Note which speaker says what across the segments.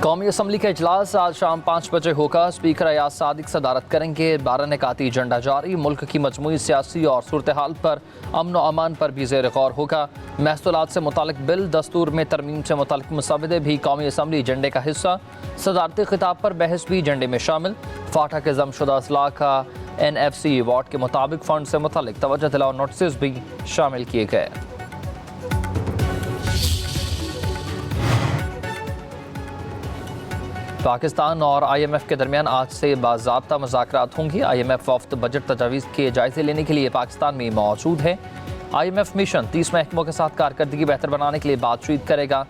Speaker 1: कौमी असम्बली का इजलास आज शाम 5 बजे होगा। स्पीकर अयाज सादिक सदारत करेंगे। 12 निकाती एजेंडा जारी। मुल्क की मजमूई सियासी और सूरत हाल पर अमन व अमान पर भी ज़ेर गौर होगा। महसूलात से मुतालिक बिल, दस्तूर में तरमीम से मुतालिक मसवदे भी कौमी असम्बली एजेंडे का हिस्सा। सदारती खिताब पर बहस भी एजेंडे में शामिल। फाटा के जमशुदा असलाह का NFC अवार्ड के मुताबिक फ़ंड से मुतालिक तवज्जो दिलाओ नोटिस भी शामिल किए गए। पाकिस्तान और IMF के दरमियान आज से बाज़ाब्ता मुज़ाकरात होंगी। IMF वफ़द बजट तजावीज़ के जायज़े लेने के लिए पाकिस्तान में मौजूद है। IMF मिशन 30 महकमों के साथ कारकर्दगी बेहतर बनाने के लिए बातचीत करेगा।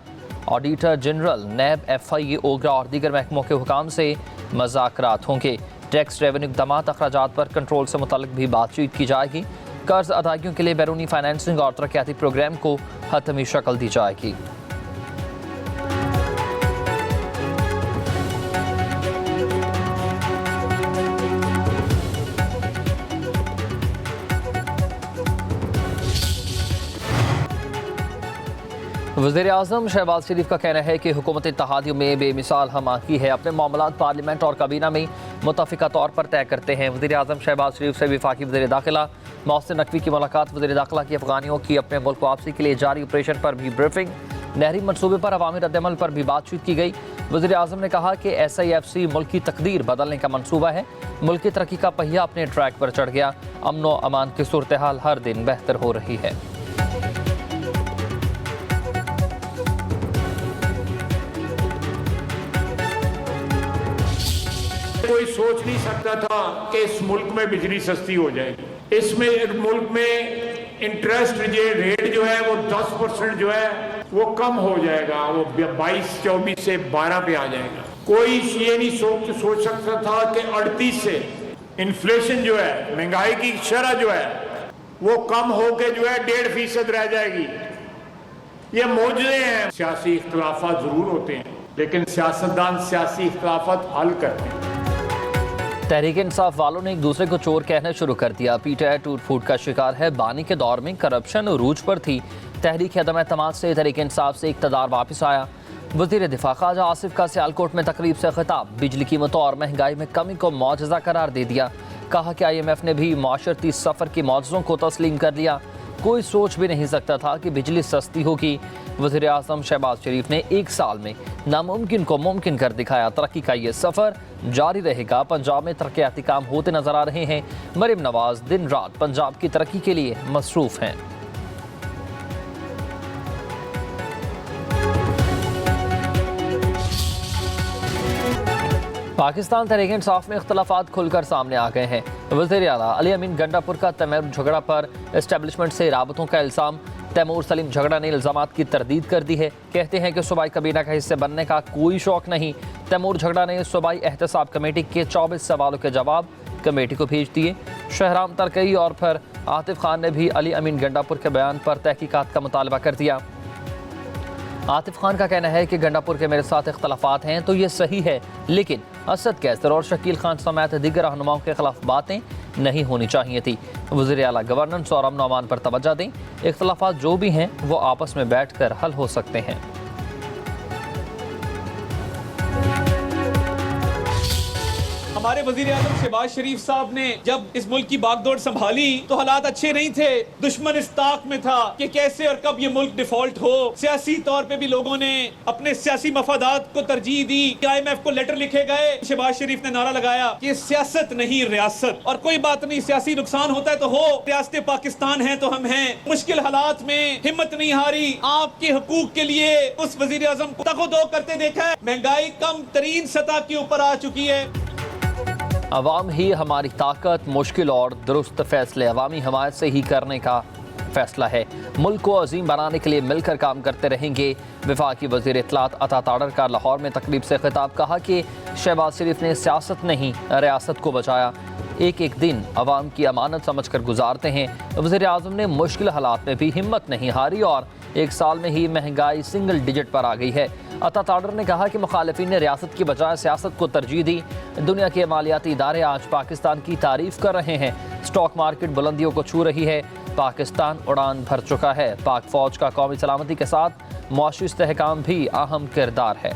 Speaker 1: ऑडिटर जनरल, NAB, FIA, ओगरा और दीगर महकमों के हुकाम से मुज़ाकरात होंगे। टैक्स, रेवेन्यू इक़दामात, अखराजात पर कंट्रोल से मुतल्लिक़ भी बातचीत की जाएगी। कर्ज अदायगियों के लिए बैरूनी फाइनेंसिंग और तरक्याती प्रोग्राम को हतमी शक्ल दी जाएगी। वज़ीर-ए-आज़म शहबाज शरीफ का कहना है कि हुकूमत इत्तेहादियों में बेमिसाल हम-आहंगी है। अपने मामलात पार्लियामेंट और काबीना में मुतफ़िका तौर पर तय करते हैं। वज़ीर-ए-आज़म शहबाज शरीफ से वफाकी वज़ीर दाखिला मोहसिन नकवी की मुलाकात। वज़ीर दाखिला की अफ़गानियों की अपने मुल्क वापसी के लिए जारी ऑपरेशन पर भी ब्रीफिंग। नहरी मनसूबे पर अवामी रद्द-ए-अमल पर भी बातचीत की गई। वज़ीर-ए-आज़म ने कहा कि SIFC मुल्क की तकदीर बदलने का मनसूबा है। मुल्क की तरक्की का पहिया अपने ट्रैक पर चढ़ गया। अमन व अमान की सूरत हाल हर दिन बेहतर हो रही है।
Speaker 2: कोई सोच नहीं सकता था कि इस मुल्क में बिजली सस्ती हो जाएगी। इसमें मुल्क में इंटरेस्ट रेट जो है वो 10% जो है वो कम हो जाएगा। वो 22-24 से 12 पे आ जाएगा। कोई ये नहीं सोच सकता था कि 38 से इन्फ्लेशन जो है, महंगाई की शरह जो है वो कम होके जो है 1.5% रह जाएगी। ये मौजूदे हैं। सियासी इख्तलाफात जरूर होते हैं, लेकिन सियासतदान सियासी इख्तलाफात हल करते हैं।
Speaker 1: तहरीक इंसाफ वालों ने एक दूसरे को चोर कहना शुरू कर दिया। PTI टूट फूट का शिकार है। बानी के दौर में करप्शन उरूज पर थी। तहरीक अदम एतमाद से तहरीक इंसाफ से इक़्तिदार वापस आया। वज़ीर दिफा ख्वाजा आसिफ का सियालकोट में तकरीब से खिताब। बिजली कीमतों और महंगाई में कमी को मौजज़ा करार दे दिया। कहा कि IMF ने भी माशरती सफ़र के मौजज़ों को तस्लीम कर लिया। कोई सोच भी नहीं सकता था कि बिजली सस्ती होगी। वज़ीर आज़म शहबाज शरीफ ने 1 साल में नामुमकिन को मुमकिन कर दिखाया। तरक्की का ये सफ़र जारी रहेगा। पंजाब में तरक्याती काम होते नजर आ रहे हैं। मरीम नवाज दिन रात पंजाब की तरक्की के लिए मसरूफ़ हैं। पाकिस्तान तहरीक इंसाफ में इख्तलाफात खुलकर सामने आ गए हैं। वज़ीर आला अली अमीन गंडापुर का तैमूर झगड़ा पर एस्टेब्लिशमेंट से राबतों का इल्ज़ाम। तैमूर सलीम झगड़ा ने इल्ज़ामात की तरदीद कर दी है। कहते हैं कि सूबाई काबीना का हिस्से बनने का कोई शौक नहीं। तैमूर झगड़ा ने सूबाई एहतसाब कमेटी के 24 सवालों के जवाब कमेटी को भेज दिए। शहराम तरकई और फिर आतिफ खान ने भी अली अमीन गंडापुर के बयान पर तहकीकात का मुतालबा कर दिया। आतिफ खान का कहना है कि गंडापुर के मेरे साथ इख्तलाफात हैं तो ये सही है, लेकिन असद कैसर और शकील खान समेत दीगर रहनुमाओं के खिलाफ बातें नहीं होनी चाहिए थी। वज़ीर आला गवर्नेंस और अमन अमान पर तवज्जो दें। इख्तलाफात जो भी हैं वो आपस में बैठ कर हल हो सकते हैं।
Speaker 3: हमारे वजीर आज़म शहबाज शरीफ साहब ने जब इस मुल्क की बागडोर संभाली तो हालात अच्छे नहीं थे। दुश्मन इस ताक में था कि कैसे और कब ये मुल्क डिफॉल्ट हो। सियासी तौर पे भी लोगों ने अपने सियासी मफादात को तरजीह दी। IMF को लेटर लिखे गए। शहबाज शरीफ ने नारा लगाया कि सियासत नहीं रियासत, और कोई बात नहीं, सियासी नुकसान होता है तो हो, रियासत पाकिस्तान है तो हम हैं। मुश्किल हालात में हिम्मत नहीं हारी। आपके हुकूक के लिए उस वजीर आज़म को तगो-दो करते देखा है। महंगाई कम तरीन सतह के ऊपर आ चुकी है।
Speaker 1: अवाम ही हमारी ताकत, मुश्किल और दुरुस्त फैसले अवामी हमायत से ही करने का फैसला है। मुल्क को अजीम बनाने के लिए मिलकर काम करते रहेंगे। वफाकी वज़ीर इत्तलात अता ताडर का लाहौर में तकरीब से खिताब। कहा कि शहबाज शरीफ ने सियासत नहीं रियासत को बचाया। एक एक दिन अवाम की अमानत समझ कर गुजारते हैं। वज़ीर आज़म ने मुश्किल हालात में भी हिम्मत नहीं हारी और 1 साल में ही महंगाई सिंगल डिजिट पर आ गई है। अता ताडर ने कहा कि मुखालिफिन ने रियासत की बजाय सियासत को तरजीह दी। दुनिया के मालियाती इदारे आज पाकिस्तान की तारीफ कर रहे हैं। स्टॉक मार्केट बुलंदियों को छू रही है। पाकिस्तान उड़ान भर चुका है। पाक फौज का कौमी सलामती के साथ मुआशी इस्तेहकाम भी अहम किरदार है।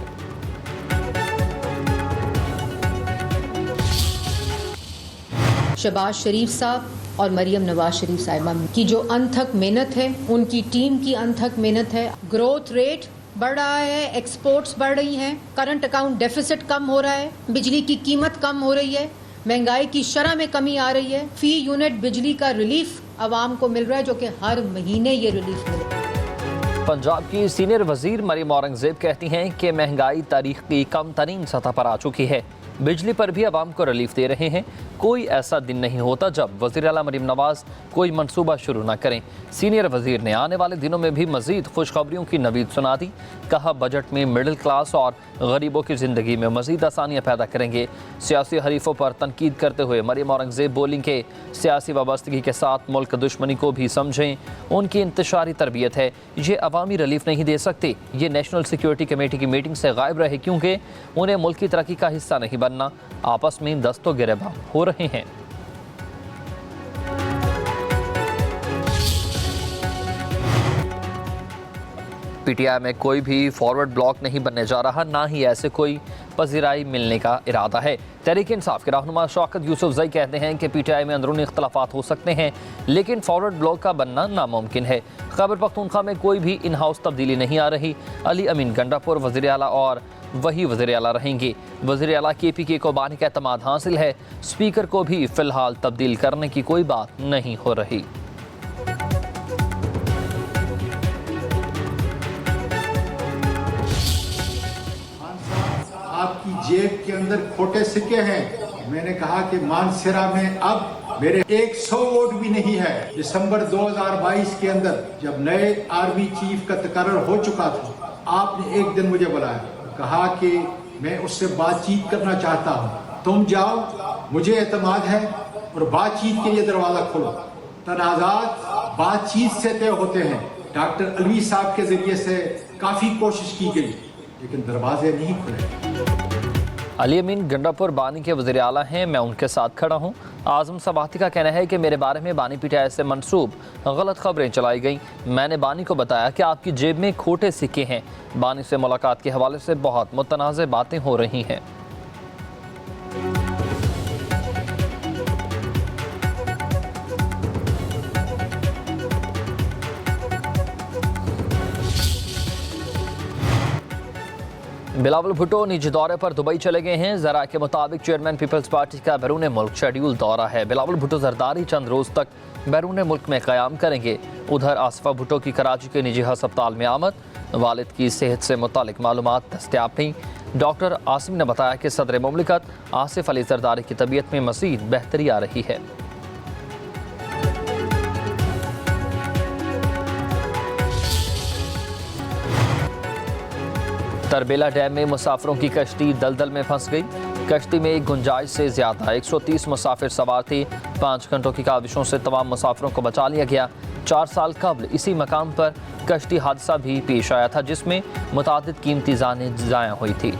Speaker 4: शहबाज शरीफ साहब और मरियम नवाज शरीफ साहिबा की जो अनथक मेहनत है, उनकी टीम की अनथक मेहनत है। ग्रोथ रेट बढ़ रहा है, एक्सपोर्ट्स बढ़ रही हैं, करंट अकाउंट डेफिसिट कम हो रहा है, बिजली की कीमत कम हो रही है, महंगाई की शरह में कमी आ रही है, फी यूनिट बिजली का रिलीफ आवाम को मिल रहा है, जो कि हर महीने ये रिलीफ मिले।
Speaker 1: पंजाब की सीनियर वजीर मरियम औरंगजेब कहती हैं कि महंगाई तारीख की कम तरीन सतह पर आ चुकी है। बिजली पर भी आवाम को रिलीफ दे रहे हैं। कोई ऐसा दिन नहीं होता जब वज़ीर आला मरियम नवाज कोई मंसूबा शुरू न करें। सीनियर वजीर ने आने वाले दिनों में भी मजीद खुशखबरियों की नवीद सुना दी। कहा बजट में मिडिल क्लास और गरीबों की ज़िंदगी में मजीद आसानियाँ पैदा करेंगे। सियासी हरीफों पर तनकीद करते हुए मरियम औरंगजेब बोली कि सियासी वाबस्तगी के साथ मुल्क दुश्मनी को भी समझें। उनकी इंतशारी तरबियत है, ये अवामी रिलीफ नहीं दे सकते। ये नेशनल सिक्योरिटी कमेटी की मीटिंग से गायब रहे क्योंकि उन्हें मुल्क की तरक्की का हिस्सा नहीं बनना। आपस में दस्तों गिरेबान हो रहे हैं। पीटीआई में कोई भी फॉरवर्ड ब्लॉक नहीं बनने जा रहा, ना ही ऐसे कोई पजीराई मिलने का इरादा है। तहरीक इंसाफ के रहनुमा शौकत यूसुफजई कहते हैं कि पीटीआई में अंदरूनी इख्तलाफात हो सकते हैं, लेकिन फॉरवर्ड ब्लॉक का बनना नामुमकिन है। खैबर पख्तूनख्वा में कोई भी इन हाउस तब्दीली नहीं आ रही। अली अमीन गंडापुर वज़ीर आला और वही वज़ीर आला रहेंगे। वज़ीर आला KPK को बानी का एतमाद हासिल है। स्पीकर को भी फ़िलहाल तब्दील करने की कोई बात नहीं हो रही।
Speaker 5: आपकी जेब के अंदर खोटे सिक्के हैं। मैंने कहा कि मानसरा में अब मेरे 100 वोट भी नहीं है। दिसंबर 2022 के अंदर जब नए आर्मी चीफ का तकर्रर हो चुका था, आपने एक दिन मुझे बुलाया, कहा कि मैं उससे बातचीत करना चाहता हूँ, तुम जाओ, मुझे एतमाद है और बातचीत के लिए दरवाजा खोलो। तनाज़ात बातचीत से तय होते हैं। डॉक्टर अलवी साहब के जरिए से काफ़ी कोशिश की गई, लेकिन दरवाजे नहीं खुले।
Speaker 1: अली अमीन गंडापुर बानी के वज़ीर आला हैं, मैं उनके साथ खड़ा हूँ। आज़म सबाती का कहना है कि मेरे बारे में बानी पीटीआई से मंसूब गलत खबरें चलाई गईं। मैंने बानी को बताया कि आपकी जेब में खोटे सिक्के हैं। बानी से मुलाकात के हवाले से बहुत मुतनाज़ बातें हो रही हैं। बिलावल भुट्टो निजी दौरे पर दुबई चले गए हैं। जरा के मुताबिक चेयरमैन पीपल्स पार्टी का बैरून मुल्क शेड्यूल दौरा है। बिलावल भुट्टो जरदारी चंद रोज तक बैरून मुल्क में क़याम करेंगे। उधर आसिफा भुट्टो की कराची के निजी हस्पताल में आमद। वालिद की सेहत से मुतालिक मालूमात दस्तियाब नहीं। डॉक्टर आसिम ने बताया कि सदर मुमलिकत आसिफ अली जरदारी की तबीयत में मज़ीद बेहतरी आ रही है। तरबेला डैम में मुसाफिरों की कश्ती दलदल में फंस गई। कश्ती में एक गुंजाइश से ज़्यादा 130 मुसाफिर सवार थे। 5 घंटों की काविशों से तमाम मुसाफिरों को बचा लिया गया। 4 साल कबल इसी मकाम पर कश्ती हादसा भी पेश आया था, जिसमें मुतादिद कीमती जानें ज़ाया हुई थी।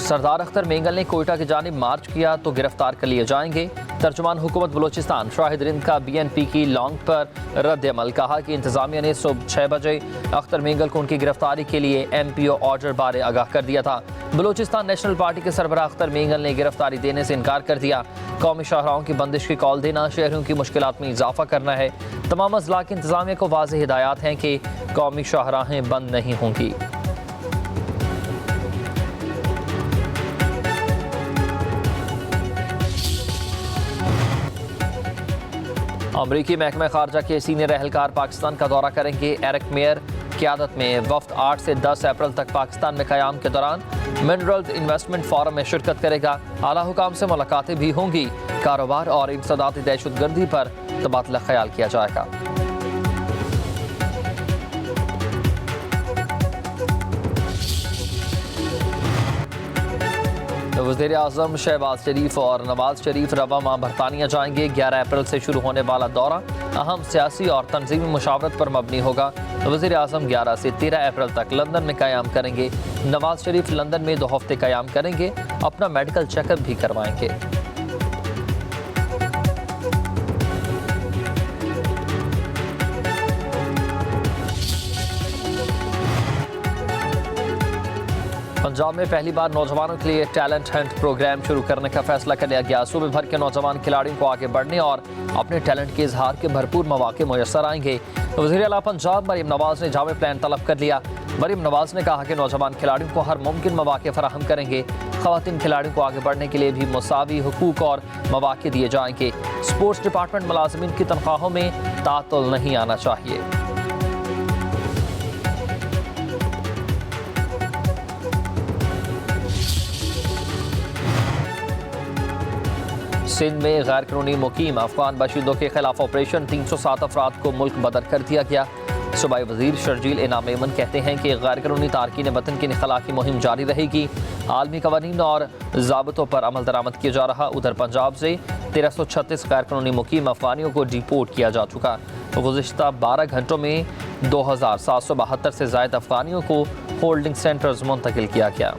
Speaker 1: सरदार अख्तर मेंगल ने कोयटा की जानिब मार्च किया तो गिरफ्तार कर लिए जाएंगे। तर्जुमान हुकूमत बलोचिस्तान शाहिद रिंद का BNP की लॉन्ग पर रद्द अमल। कहा कि इंतजामिया ने सुबह 6 बजे अख्तर मेंगल को उनकी गिरफ्तारी के लिए MPO ऑर्डर बारे आगाह कर दिया था। बलोचिस्तान नेशनल पार्टी के सरबराह अख्तर मेंगल ने गिरफ्तारी देने से इनकार कर दिया। कौमी शाहराहों की बंदिश की कॉल देना शहरियों की मुश्किलात में इजाफा करना है। तमाम अजला की इंतजामिया को वाज़ेह हिदायत हैं कि कौमी शाहराहें बंद नहीं होंगी। अमरीकी महकमा खारजा के सीनियर एहलकार पाकिस्तान का दौरा करेंगे। एरिक मेयर क़यादत में वफ्द 8 से 10 अप्रैल तक पाकिस्तान में क़याम के दौरान मिनरल्स इन्वेस्टमेंट फोरम में शिरकत करेगा। आला हुकाम से मुलाकातें भी होंगी। कारोबार और इंसदादी दहशतगर्दी पर तबादला ख्याल किया जाएगा। वज़ीर आज़म शहबाज शरीफ और नवाज शरीफ रवा माह बरतानिया जाएंगे। 11 अप्रैल से शुरू होने वाला दौरा अहम सियासी और तंजीमी मुशावरत पर मबनी होगा। वज़ीर आज़म 11 से 13 अप्रैल तक लंदन में क़याम करेंगे। नवाज शरीफ लंदन में 2 हफ्ते क़याम करेंगे। अपना मेडिकल चेकअप भी करवाएंगे। पंजाब में पहली बार नौजवानों के लिए टैलेंट हंट प्रोग्राम शुरू करने का फैसला कर लिया गया। सूबे भर के नौजवान खिलाड़ियों को आगे बढ़ने और अपने टैलेंट के इजहार के भरपूर मौके मुयस्सर आएंगे। वज़ीर-ए-आला पंजाब मरीम नवाज ने जामे प्लान तलब कर लिया। मरीम नवाज ने कहा कि नौजवान खिलाड़ियों को हर मुमकिन मौके फराहम करेंगे। ख़वातीन खिलाड़ियों को आगे बढ़ने के लिए भी मुसावी हुकूक और मौके दिए जाएंगे। स्पोर्ट्स डिपार्टमेंट मुलाजिमीन की तनख्वाहों में तातुल नहीं आना चाहिए। सिंध में गैर कानूनी मुकीम अफगान बाशिंदों के खिलाफ ऑपरेशन 307 अफराद को मुल्क बदर कर दिया गया। सूबाई वजीर शर्जील इनाम मेमन कहते हैं कि गैर कानूनी तारकीन वतन की इनखला की मुहिम जारी रहेगी। आलमी कवानीन और ज़ाबतों पर अमल दरामद किया जा रहा। उधर पंजाब से 1336 गैर कानूनी मुकीम अफगानियों को डिपोर्ट किया जा चुका। गुज़िश्ता 12 घंटों में 2772 से ज़ायद अफगानियों को होल्डिंग सेंटर्स मुंतकिल किया गया।